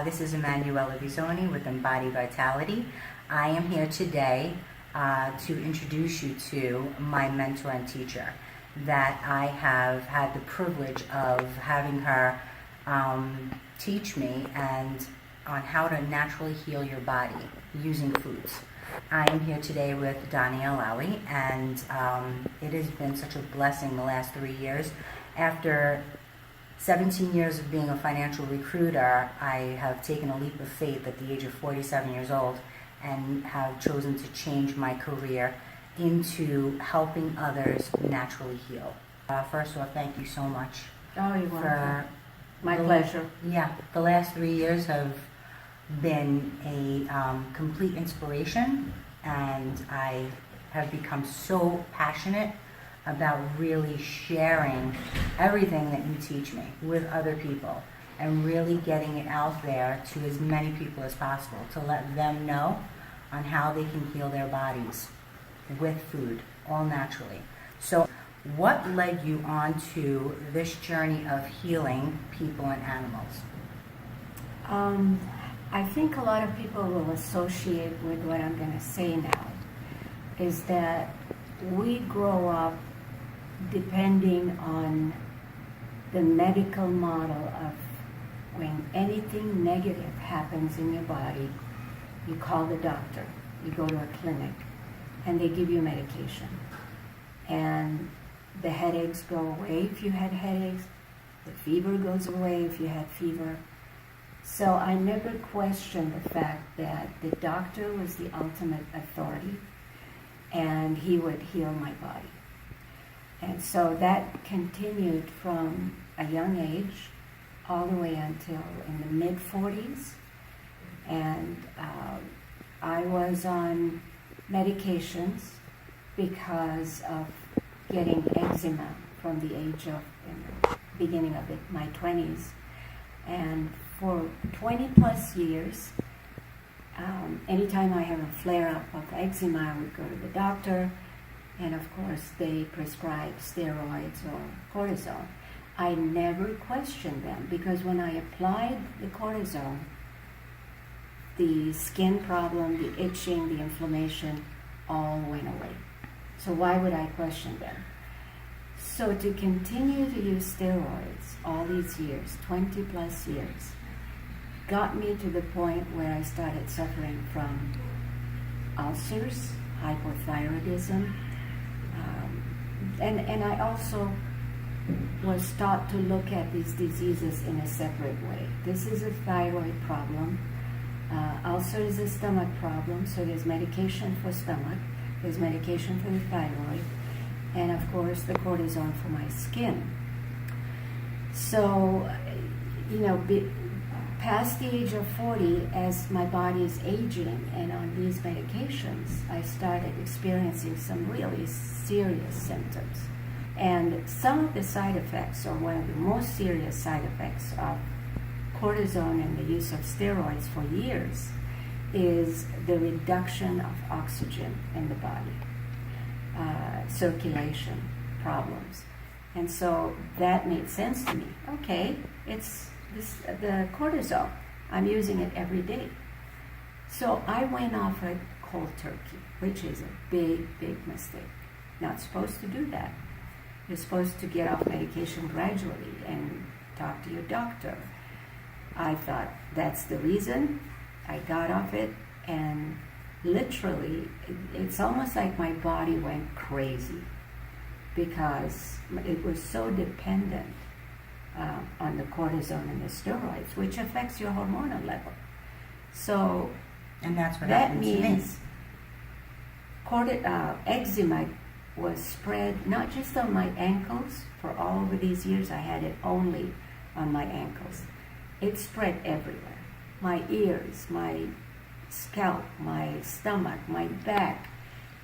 This is Emanuela Bisoni with Embody Vitality. I am here today to introduce you to my mentor and teacher that I have had the privilege of having her teach me and on how to naturally heal your body using foods. I am here today with Donia Alawi, and it has been such a blessing the last 3 years. After 17 years of being a financial recruiter, I have taken a leap of faith at the age of 47 years old and have chosen to change my career into helping others naturally heal. First of all, thank you so much. Oh, you're welcome. My pleasure. Yeah, the last 3 years have been a complete inspiration, and I have become so passionate about really sharing everything that you teach me with other people and really getting it out there to as many people as possible to let them know on how they can heal their bodies with food, all naturally. So what led you on to this journey of healing people and animals? I think a lot of people will associate with what I'm going to say now is that we grow up depending on the medical model of when anything negative happens in your body, you call the doctor, you go to a clinic, and they give you medication. And the headaches go away if you had headaches, the fever goes away if you had fever. So I never questioned the fact that the doctor was the ultimate authority and he would heal my body. And so that continued from a young age all the way until in the mid-40s. And I was on medications because of getting eczema from the age of, beginning of my 20s. And for 20 plus years, anytime I have a flare-up of eczema, I would go to the doctor, and of course they prescribed steroids or cortisone. I never questioned them because when I applied the cortisone, the skin problem, the itching, the inflammation, all went away. So why would I question them? So to continue to use steroids all these years, 20 plus years, got me to the point where I started suffering from ulcers, hypothyroidism, and I also was taught to look at these diseases in a separate way. This is a thyroid problem. Ulcer is a stomach problem, so there's medication for stomach, there's medication for the thyroid, and of course the cortisone for my skin. So, past the age of 40, as my body is aging and on these medications, I started experiencing some really serious symptoms. And some of the side effects, or one of the most serious side effects of cortisone and the use of steroids for years, is the reduction of oxygen in the body, circulation problems. And so that made sense to me. Okay, it's the cortisone. I'm using it every day. So I went off it cold turkey, which is a big, big mistake. Not supposed to do that. You're supposed to get off medication gradually and talk to your doctor. I thought that's the reason. I got off it, and literally, it's almost like my body went crazy because it was so dependent on the cortisone and the steroids, which affects your hormonal level. So, And that's what that means eczema was spread not just on my ankles. For all of these years, I had it only on my ankles. It spread everywhere. My ears, my scalp, my stomach, my back.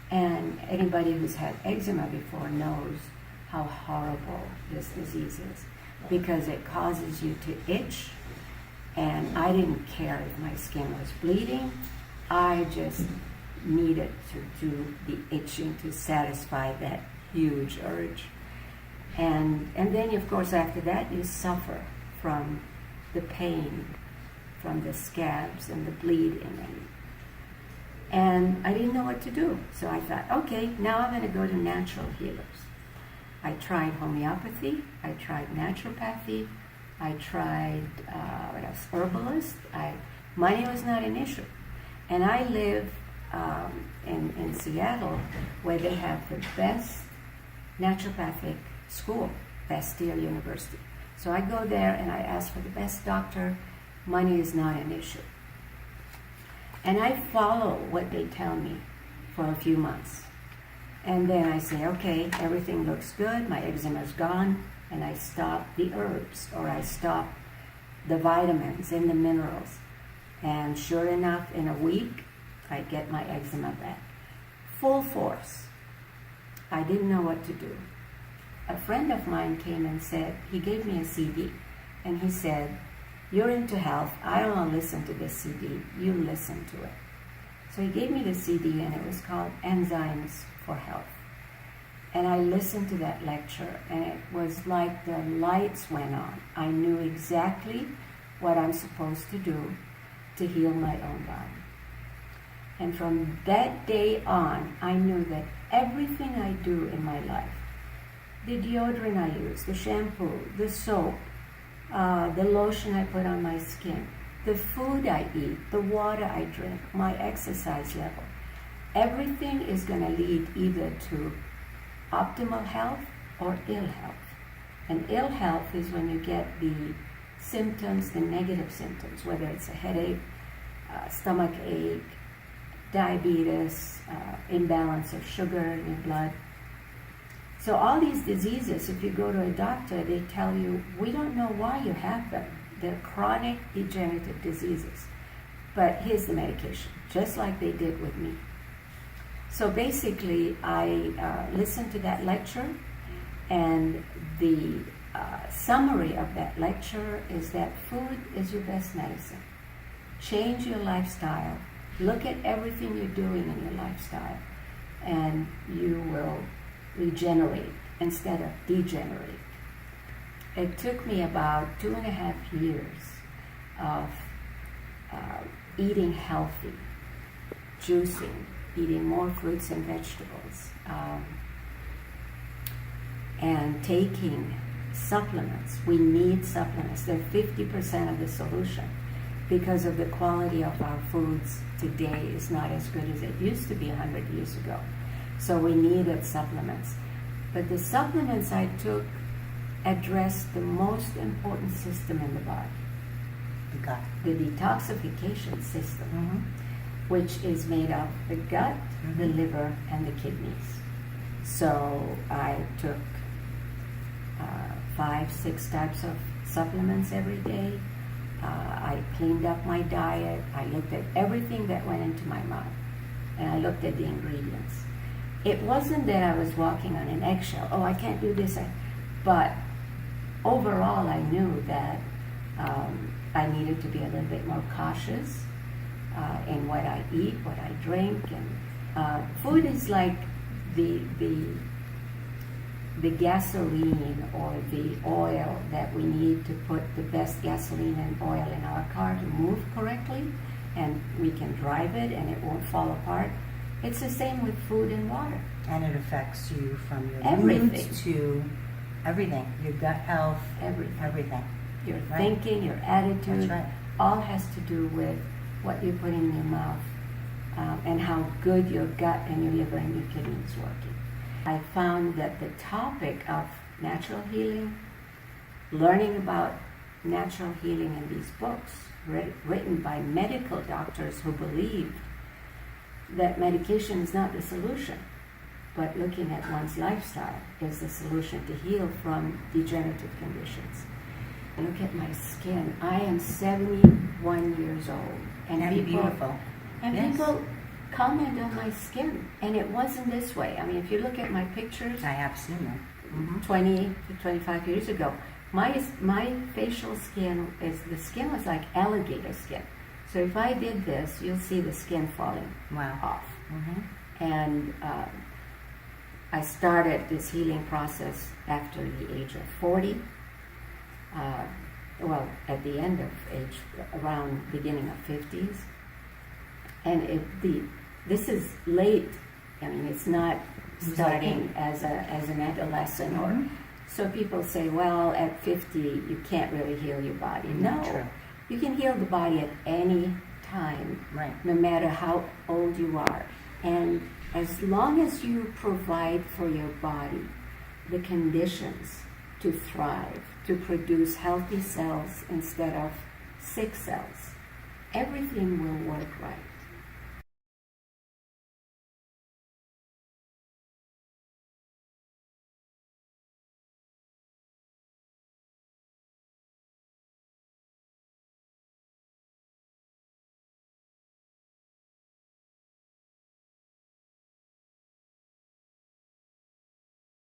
And anybody who's had eczema before knows how horrible this disease is, because it causes you to itch, and I didn't care if my skin was bleeding. I just needed to do the itching to satisfy that huge urge. And then, of course, after that, you suffer from the pain from the scabs and the bleeding. And I didn't know what to do. So I thought, okay, now I'm going to go to natural healers. I tried homeopathy. I tried naturopathy. I tried, what else? Herbalist. Money was not an issue. And I live in Seattle, where they have the best naturopathic school, Bastille University. So I go there and I ask for the best doctor. Money is not an issue. And I follow what they tell me for a few months. And then I say, okay, everything looks good, my eczema's gone, and I stop the herbs, or I stop the vitamins and the minerals. And sure enough, in a week, I get my eczema back. Full force. I didn't know what to do. A friend of mine came and said, he gave me a CD, and he said, you're into health, I don't want to listen to this CD, you listen to it. So he gave me the CD, and it was called Enzymes for Health. And I listened to that lecture, and it was like the lights went on. I knew exactly what I'm supposed to do to heal my own body. And from that day on, I knew that everything I do in my life, the deodorant I use, the shampoo, the soap, the lotion I put on my skin, the food I eat, the water I drink, my exercise level, everything is going to lead either to optimal health or ill health. And ill health is when you get the symptoms, the negative symptoms, whether it's a headache, stomach ache, diabetes, imbalance of sugar in your blood. So all these diseases, if you go to a doctor, they tell you, we don't know why you have them. They're chronic degenerative diseases. But here's the medication, just like they did with me. So basically, I listened to that lecture, and the summary of that lecture is that food is your best medicine. Change your lifestyle. Look at everything you're doing in your lifestyle, and you will regenerate instead of degenerate. It took me about 2.5 years of eating healthy, juicing, eating more fruits and vegetables, and taking supplements. We need supplements. They're 50% of the solution, because of the quality of our foods today is not as good as it used to be 100 years ago. So we needed supplements. But the supplements I took addressed the most important system in the body, The gut. the detoxification system, which is made of the gut, the liver, and the kidneys. So I took 5-6 types of supplements every day. I cleaned up my diet. I looked at everything that went into my mouth, and I looked at the ingredients. It wasn't that I was walking on an eggshell. Oh, I can't do this. But overall, I knew that I needed to be a little bit more cautious in what I eat, what I drink, and food is like the gasoline or the oil that we need to put the best gasoline and oil in our car to move correctly, and we can drive it and it won't fall apart. It's the same with food and water. And it affects you from your Everything. moods to everything. Your gut health, everything. Your Right. thinking, your attitude, That's right. all has to do with what you put in your mouth and how good your gut and your liver and your kidneys working. I found that the topic of natural healing, learning about natural healing in these books written by medical doctors who believed that medication is not the solution, but looking at one's lifestyle is the solution to heal from degenerative conditions. Look at my skin. I am 71 years old. And beautiful. And Yes. people comment on my skin. And it wasn't this way. I mean, if you look at my pictures I have seen them. 20 to 25 years ago, my facial skin the skin was like alligator skin. So if I did this, you'll see the skin falling Wow. off. And I started this healing process after the age of 40. well, at the end of age, around beginning of 50s. And this is late. I mean, it's not starting as an adolescent or. So people say, well, at 50 you can't really heal your body. No, True. you can heal the body at any time, Right. no matter how old you are. And as long as you provide for your body the conditions to thrive, to produce healthy cells instead of sick cells, everything will work right.